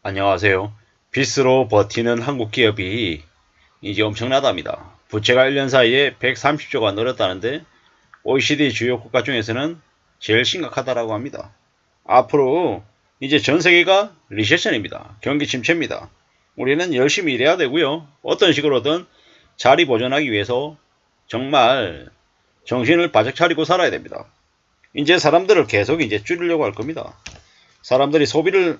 안녕하세요. 빚으로 버티는 한국 기업이 이제 엄청나답니다. 부채가 1년 사이에 130조가 늘었다는데 OECD 주요 국가 중에서는 제일 심각하다라고 합니다. 앞으로 이제 전 세계가 리세션입니다. 경기 침체입니다. 우리는 열심히 일해야 되고요. 어떤 식으로든 자리 보존하기 위해서 정말 정신을 바짝 차리고 살아야 됩니다. 이제 사람들을 계속 이제 줄이려고 할 겁니다. 사람들이 소비를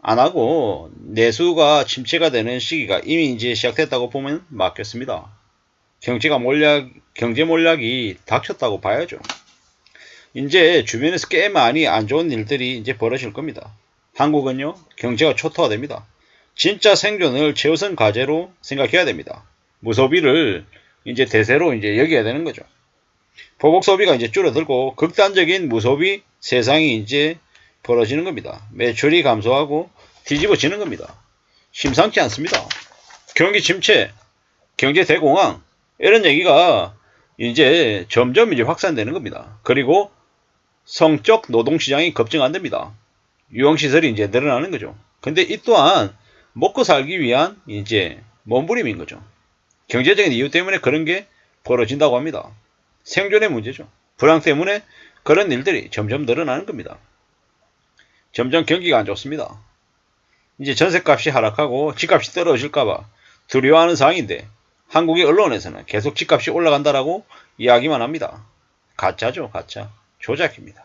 안 하고 내수가 침체가 되는 시기가 이미 이제 시작됐다고 보면 맞겠습니다. 경제 몰락이 닥쳤다고 봐야죠. 이제 주변에서 꽤 많이 안 좋은 일들이 이제 벌어질 겁니다. 한국은요, 경제가 초토화됩니다. 진짜 생존을 최우선 과제로 생각해야 됩니다. 무소비를 이제 대세로 이제 여겨야 되는 거죠. 보복 소비가 이제 줄어들고 극단적인 무소비 세상이 이제 벌어지는 겁니다. 매출이 감소하고 뒤집어지는 겁니다. 심상치 않습니다. 경기 침체, 경제 대공황 이런 얘기가 이제 점점 이제 확산되는 겁니다. 그리고 성적 노동시장이 급증한답니다. 유흥시설이 이제 늘어나는 거죠. 근데 이 또한 먹고 살기 위한 이제 몸부림인 거죠. 경제적인 이유 때문에 그런 게 벌어진다고 합니다. 생존의 문제죠. 불황 때문에 그런 일들이 점점 늘어나는 겁니다. 점점 경기가 안 좋습니다. 이제 전셋값이 하락하고 집값이 떨어질까봐 두려워하는 상황인데 한국의 언론에서는 계속 집값이 올라간다라고 이야기만 합니다. 가짜죠, 가짜. 조작입니다.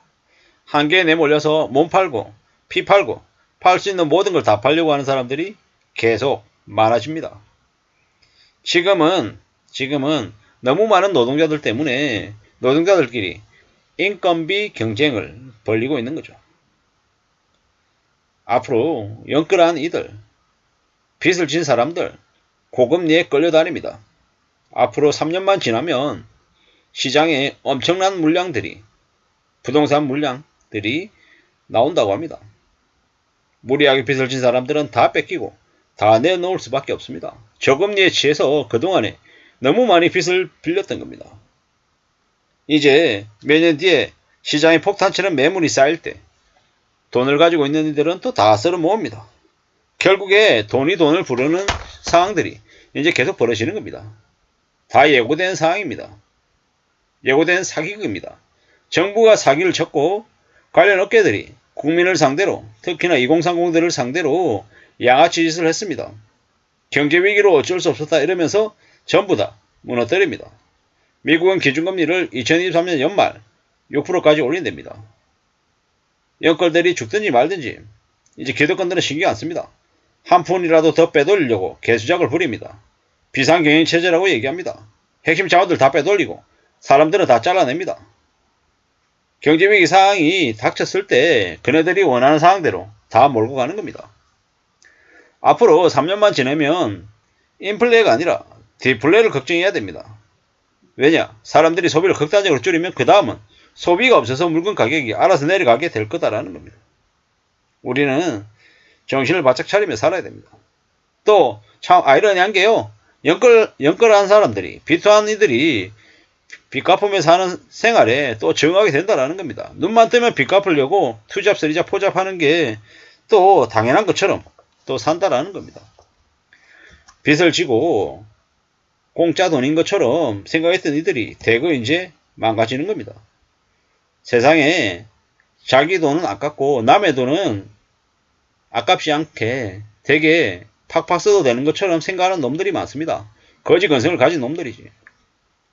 한계에 내몰려서 몸 팔고 피 팔고 팔 수 있는 모든 걸 다 팔려고 하는 사람들이 계속 많아집니다. 지금은 너무 많은 노동자들 때문에 노동자들끼리 인건비 경쟁을 벌이고 있는 거죠. 앞으로 영끌한 이들, 빚을 진 사람들, 고금리에 끌려다닙니다. 앞으로 3년만 지나면 시장에 엄청난 물량들이, 부동산 물량들이 나온다고 합니다. 무리하게 빚을 진 사람들은 다 뺏기고 다 내놓을 수밖에 없습니다. 저금리에 취해서 그동안에 너무 많이 빚을 빌렸던 겁니다. 이제 몇 년 뒤에 시장에 폭탄처럼 매물이 쌓일 때 돈을 가지고 있는 이들은 또 다 쓸어 모읍니다. 결국에 돈이 돈을 부르는 상황들이 이제 계속 벌어지는 겁니다. 다 예고된 상황입니다. 예고된 사기극입니다. 정부가 사기를 쳤고 관련 업계들이 국민을 상대로 특히나 2030들을 상대로 양아치 짓을 했습니다. 경제위기로 어쩔 수 없었다 이러면서 전부 다 무너뜨립니다. 미국은 기준금리를 2023년 연말 6%까지 올린답니다. 영끌들이 죽든지 말든지 이제 기득권들은 신경 안 씁니다. 한 푼이라도 더 빼돌리려고 개수작을 부립니다. 비상경영체제라고 얘기합니다. 핵심 자원들 다 빼돌리고 사람들은 다 잘라냅니다. 경제위기 상황이 닥쳤을 때 그네들이 원하는 상황대로 다 몰고 가는 겁니다. 앞으로 3년만 지나면 인플레가 아니라 디플레를 걱정해야 됩니다. 왜냐? 사람들이 소비를 극단적으로 줄이면 그 다음은 소비가 없어서 물건 가격이 알아서 내려가게 될 거다라는 겁니다. 우리는 정신을 바짝 차리며 살아야 됩니다. 또 참 아이러니한 게요. 연끌한 사람들이 비토한 이들이 빚 갚으며 사는 생활에 또 적응하게 된다라는 겁니다. 눈만 뜨면 빚 갚으려고 투잡, 쓰리잡, 포잡하는 게 또 당연한 것처럼 또 산다라는 겁니다. 빚을 지고 공짜 돈인 것처럼 생각했던 이들이 대거 이제 망가지는 겁니다. 세상에 자기 돈은 아깝고 남의 돈은 아깝지 않게 되게 팍팍 써도 되는 것처럼 생각하는 놈들이 많습니다. 거지 근성을 가진 놈들이지.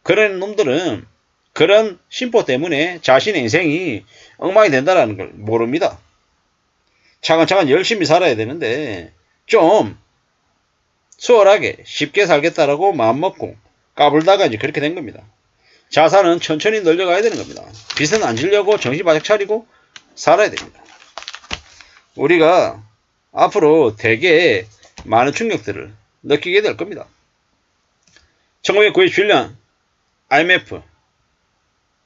그런 놈들은 그런 심보 때문에 자신의 인생이 엉망이 된다는 걸 모릅니다. 차근차근 열심히 살아야 되는데 좀 수월하게 쉽게 살겠다라고 마음먹고 까불다가 이제 그렇게 된 겁니다. 자산은 천천히 늘려가야 되는 겁니다. 빚은 안 지려고 정신 바짝 차리고 살아야 됩니다. 우리가 앞으로 되게 많은 충격들을 느끼게 될 겁니다. 1997년 IMF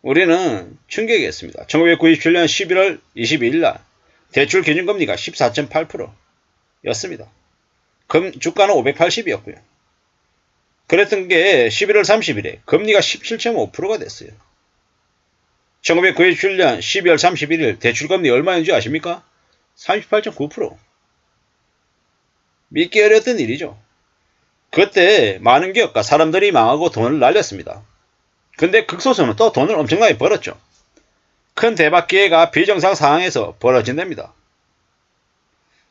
우리는 충격이었습니다. 1997년 11월 22일 날 대출 기준금리가 14.8% 였습니다. 주가는 580이었고요. 그랬던 게 11월 30일에 금리가 17.5%가 됐어요. 1997년 12월 31일 대출금리 얼마인지 아십니까? 38.9%. 믿기 어려웠던 일이죠. 그때 많은 기업과 사람들이 망하고 돈을 날렸습니다. 근데 극소수는 또 돈을 엄청나게 벌었죠. 큰 대박 기회가 비정상 상황에서 벌어진답니다.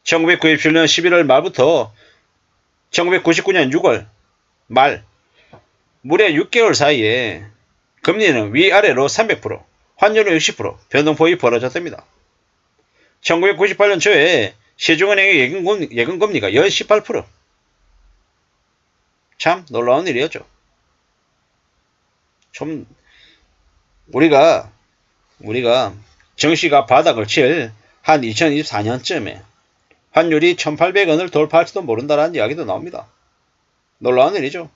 1997년 11월 말부터 1999년 6월 말 무려 6개월 사이에 금리는 위아래로 300%, 환율은 60% 변동폭이 벌어졌답니다. 1998년 초에 시중은행의 예금금리가 연 18%. 참 놀라운 일이었죠. 좀 우리가 정시가 바닥을 칠 한 2024년쯤에 환율이 1800원을 돌파할지도 모른다라는 이야기도 나옵니다. 놀라운 일이죠.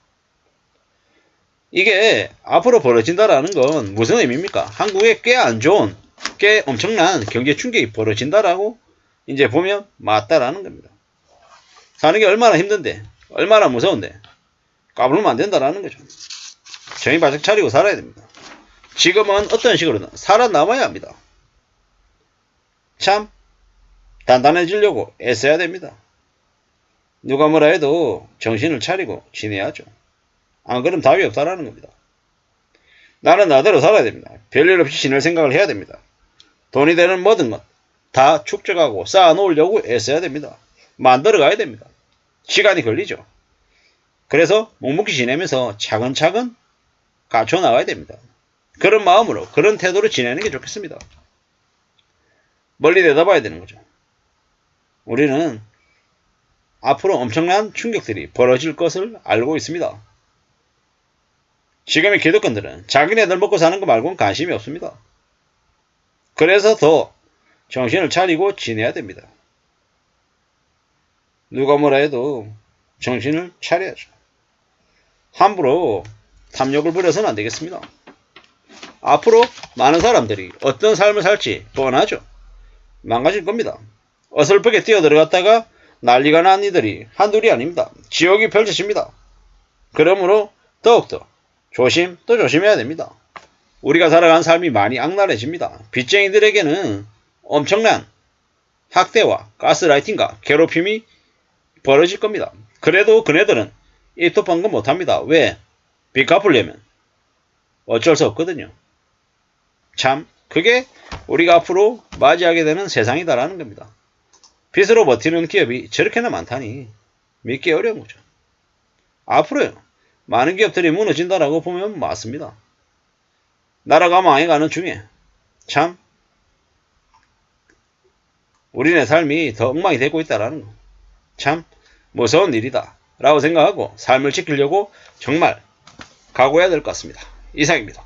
이게 앞으로 벌어진다라는 건 무슨 의미입니까? 한국에 꽤 안 좋은, 꽤 엄청난 경제 충격이 벌어진다라고 이제 보면 맞다라는 겁니다. 사는 게 얼마나 힘든데, 얼마나 무서운데 까불면 안 된다라는 거죠. 정신 바짝 차리고 살아야 됩니다. 지금은 어떤 식으로든 살아남아야 합니다. 참 단단해지려고 애써야 됩니다. 누가 뭐라 해도 정신을 차리고 지내야죠. 안 그러면 답이 없다라는 겁니다. 나는 나대로 살아야 됩니다. 별일 없이 지낼 생각을 해야 됩니다. 돈이 되는 모든 것 다 축적하고 쌓아놓으려고 애써야 됩니다. 만들어가야 됩니다. 시간이 걸리죠. 그래서 묵묵히 지내면서 차근차근 갖춰나가야 됩니다. 그런 마음으로, 그런 태도로 지내는 게 좋겠습니다. 멀리 내다봐야 되는 거죠. 우리는 앞으로 엄청난 충격들이 벌어질 것을 알고 있습니다. 지금의 기득권들은 자기네들 먹고 사는 거 말고는 관심이 없습니다. 그래서 더 정신을 차리고 지내야 됩니다. 누가 뭐라 해도 정신을 차려야죠. 함부로 탐욕을 부려서는 안 되겠습니다. 앞으로 많은 사람들이 어떤 삶을 살지 뻔하죠. 망가질 겁니다. 어설프게 뛰어들어갔다가 난리가 난 이들이 한둘이 아닙니다. 지옥이 펼쳐집니다. 그러므로 더욱더 조심 또 조심해야 됩니다. 우리가 살아가는 삶이 많이 악랄해집니다. 빚쟁이들에게는 엄청난 학대와 가스라이팅과 괴롭힘이 벌어질 겁니다. 그래도 그네들은 입도 뻥긋 못합니다. 왜? 빚 갚으려면 어쩔 수 없거든요. 참 그게 우리가 앞으로 맞이하게 되는 세상이다라는 겁니다. 빚으로 버티는 기업이 저렇게나 많다니 믿기 어려운 거죠. 앞으로요 많은 기업들이 무너진다라고 보면 맞습니다. 나라가 망해가는 중에 참 우리네 삶이 더 엉망이 되고 있다라는 거. 참 무서운 일이다 라고 생각하고 삶을 지키려고 정말 각오해야 될 것 같습니다. 이상입니다.